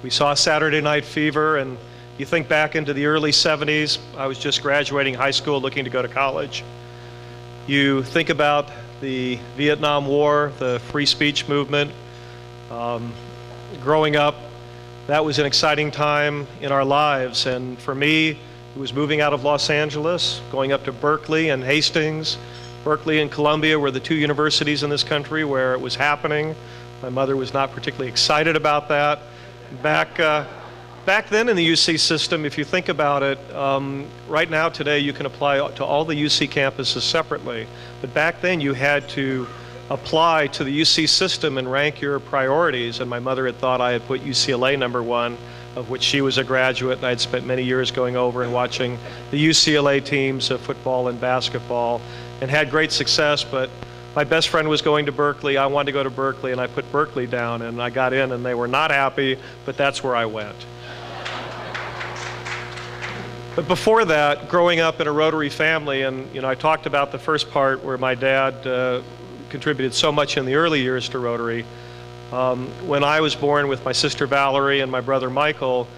We saw Saturday Night Fever, and you think back into the early 70s, I was just graduating high school looking to go to college. You think about the Vietnam War, the free speech movement. Growing up, that was an exciting time in our lives, and for me, it was moving out of Los Angeles, going up to Berkeley and Hastings. Berkeley and Columbia were the two universities in this country where it was happening. My mother was not particularly excited about that. Back then in the UC system, if you think about it, right now today you can apply to all the UC campuses separately, but back then you had to apply to the UC system and rank your priorities, and my mother had thought I had put UCLA #1, of which she was a graduate, and I'd spent many years going over and watching the UCLA teams of football and basketball, and had great success, but my best friend was going to Berkeley. I wanted to go to Berkeley, and I put Berkeley down, and I got in, and they were not happy, but that's where I went. But before that, growing up in a Rotary family, and I talked about the first part where my dad contributed so much in the early years to Rotary. When I was born with my sister Valerie and my brother Michael,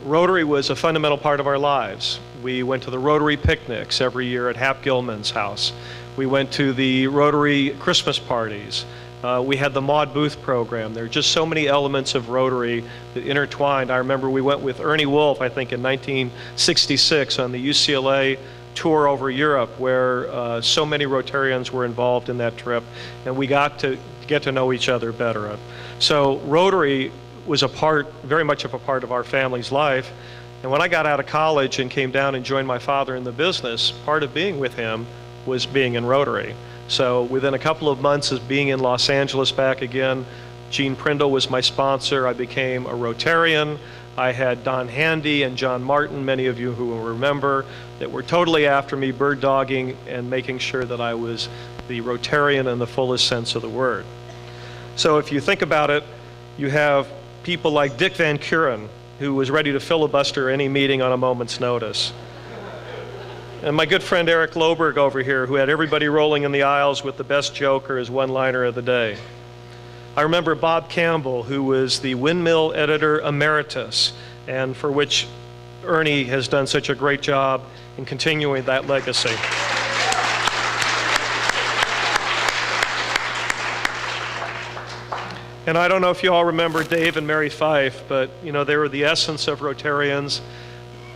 Rotary was a fundamental part of our lives. We went to the Rotary picnics every year at Hap Gilman's house. We went to the Rotary Christmas parties. We had the Maud Booth program. There are just so many elements of Rotary that intertwined. I remember we went with Ernie Wolf, I think in 1966, on the UCLA tour over Europe, where so many Rotarians were involved in that trip, and we got to get to know each other better. So Rotary was very much of a part of our family's life. And when I got out of college and came down and joined my father in the business, part of being with him was being in Rotary. So within a couple of months of being in Los Angeles back again, Gene Prindle was my sponsor. I became a Rotarian. I had Don Handy and John Martin, many of you who will remember, that were totally after me, bird dogging and making sure that I was the Rotarian in the fullest sense of the word. So if you think about it, you have people like Dick Van Kuren, who was ready to filibuster any meeting on a moment's notice. And my good friend Eric Loberg over here, who had everybody rolling in the aisles with the best joke or his one-liner of the day. I remember Bob Campbell, who was the Windmill Editor Emeritus, and for which Ernie has done such a great job in continuing that legacy. And I don't know if you all remember Dave and Mary Fife, but they were the essence of Rotarians.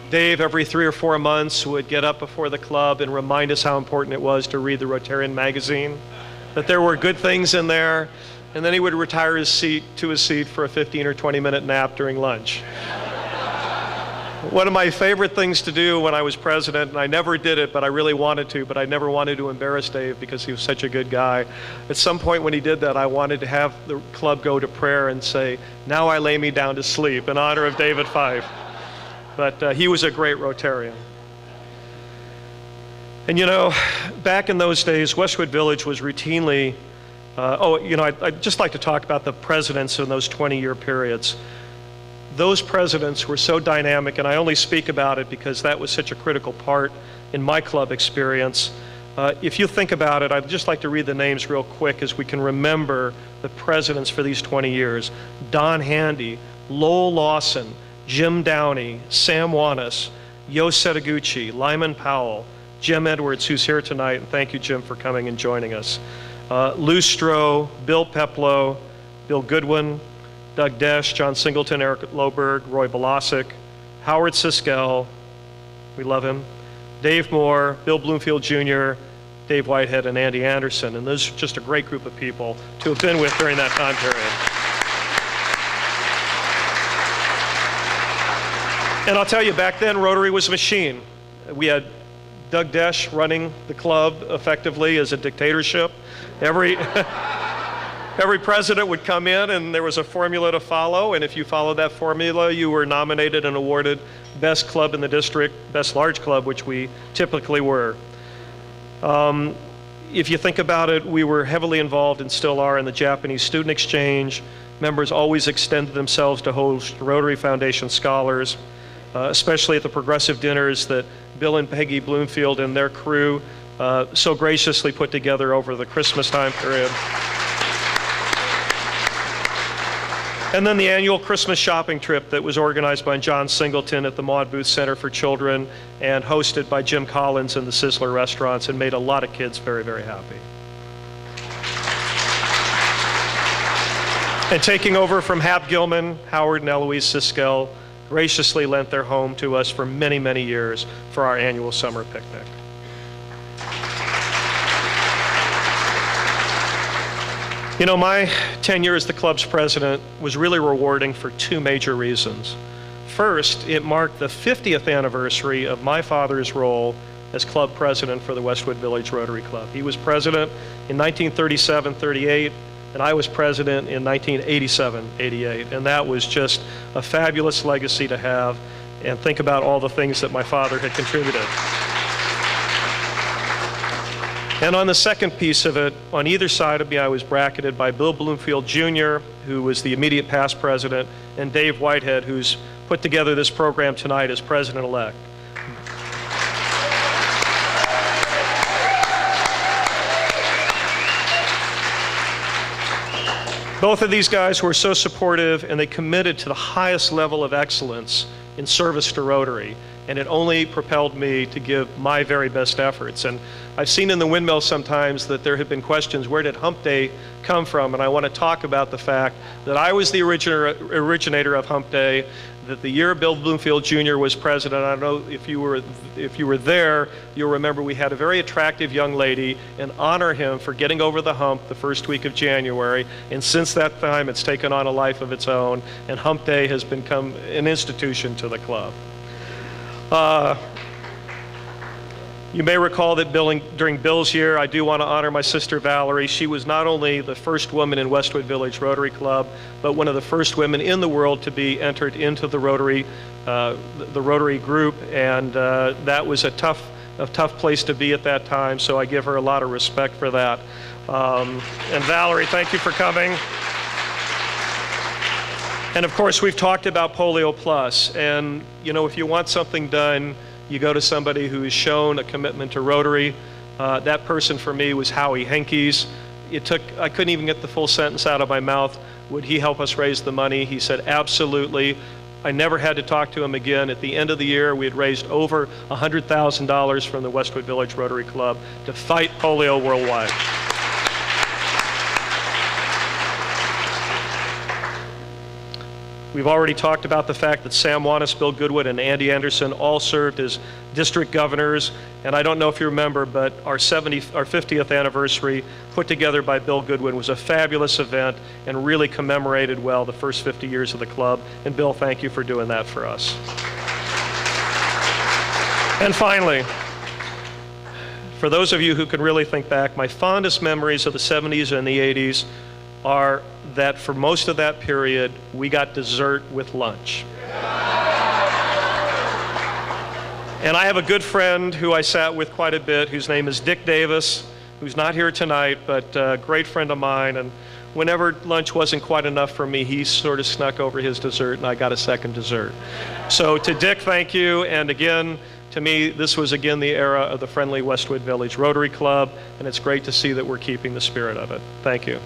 Dave, every 3 or 4 months, would get up before the club and remind us how important it was to read the Rotarian magazine, that there were good things in there, and then he would retire to his seat for a 15 or 20-minute nap during lunch. One of my favorite things to do when I was president, and I never did it, but I really wanted to, but I never wanted to embarrass Dave because he was such a good guy. At some point when he did that, I wanted to have the club go to prayer and say, "Now I lay me down to sleep," in honor of David Fife. But he was a great Rotarian. And back in those days, Westwood Village was routinely, I'd just like to talk about the presidents in those 20-year periods. Those presidents were so dynamic, and I only speak about it because that was such a critical part in my club experience. If you think about it, I'd just like to read the names real quick as we can remember the presidents for these 20 years. Don Handy, Lowell Lawson, Jim Downey, Sam Wanis, Yo Setaguchi, Lyman Powell, Jim Edwards, who's here tonight, and thank you, Jim, for coming and joining us. Lou Stroh, Bill Peplow, Bill Goodwin, Doug Desch, John Singleton, Eric Loberg, Roy Velasic, Howard Siskel, we love him, Dave Moore, Bill Bloomfield Jr., Dave Whitehead, and Andy Anderson. And those are just a great group of people to have been with during that time period. And I'll tell you, back then, Rotary was a machine. We had Doug Desch running the club effectively as a dictatorship. Every president would come in and there was a formula to follow, and if you followed that formula, you were nominated and awarded best club in the district, best large club, which we typically were. If you think about it, we were heavily involved and still are in the Japanese student exchange. Members always extended themselves to host Rotary Foundation scholars, especially at the progressive dinners that Bill and Peggy Bloomfield and their crew so graciously put together over the Christmas time period. And then the annual Christmas shopping trip that was organized by John Singleton at the Maud Booth Center for Children and hosted by Jim Collins and the Sizzler restaurants, and made a lot of kids very, very happy. And taking over from Hap Gilman, Howard and Eloise Siskel graciously lent their home to us for many, many years for our annual summer picnic. You know, my tenure as the club's president was really rewarding for two major reasons. First, it marked the 50th anniversary of my father's role as club president for the Westwood Village Rotary Club. He was president in 1937-38, and I was president in 1987-88, and that was just a fabulous legacy to have, and think about all the things that my father had contributed. And on the second piece of it, on either side of me, I was bracketed by Bill Bloomfield Jr., who was the immediate past president, and Dave Whitehead, who's put together this program tonight as president-elect. Both of these guys were so supportive, and they committed to the highest level of excellence in service to Rotary, and it only propelled me to give my very best efforts. And I've seen in the windmill sometimes that there have been questions, where did Hump Day come from? And I want to talk about the fact that I was the originator of Hump Day, that the year Bill Bloomfield Jr. was president, I don't know if you were there, you'll remember we had a very attractive young lady and honor him for getting over the hump the first week of January. And since that time, it's taken on a life of its own, and Hump Day has become an institution to the club. You may recall that during Bill's year, I do want to honor my sister Valerie. She was not only the first woman in Westwood Village Rotary Club, but one of the first women in the world to be entered into the Rotary group, and that was a tough place to be at that time, so I give her a lot of respect for that. And Valerie, thank you for coming. And of course, we've talked about Polio Plus, and you know, if you want something done, you go to somebody who has shown a commitment to Rotary. That person for me was Howie Henkes. I couldn't even get the full sentence out of my mouth. Would he help us raise the money? He said, absolutely. I never had to talk to him again. At the end of the year, we had raised over $100,000 from the Westwood Village Rotary Club to fight polio worldwide. We've already talked about the fact that Sam Wanis, Bill Goodwood, and Andy Anderson all served as district governors. And I don't know if you remember, but our 50th anniversary put together by Bill Goodwin was a fabulous event and really commemorated well the first 50 years of the club. And Bill, thank you for doing that for us. And finally, for those of you who can really think back, my fondest memories of the 70s and the 80s are that for most of that period, we got dessert with lunch. And I have a good friend who I sat with quite a bit, whose name is Dick Davis, who's not here tonight, but a great friend of mine. And whenever lunch wasn't quite enough for me, he sort of snuck over his dessert, and I got a second dessert. So to Dick, thank you. And again, to me, this was again the era of the friendly Westwood Village Rotary Club, and it's great to see that we're keeping the spirit of it. Thank you.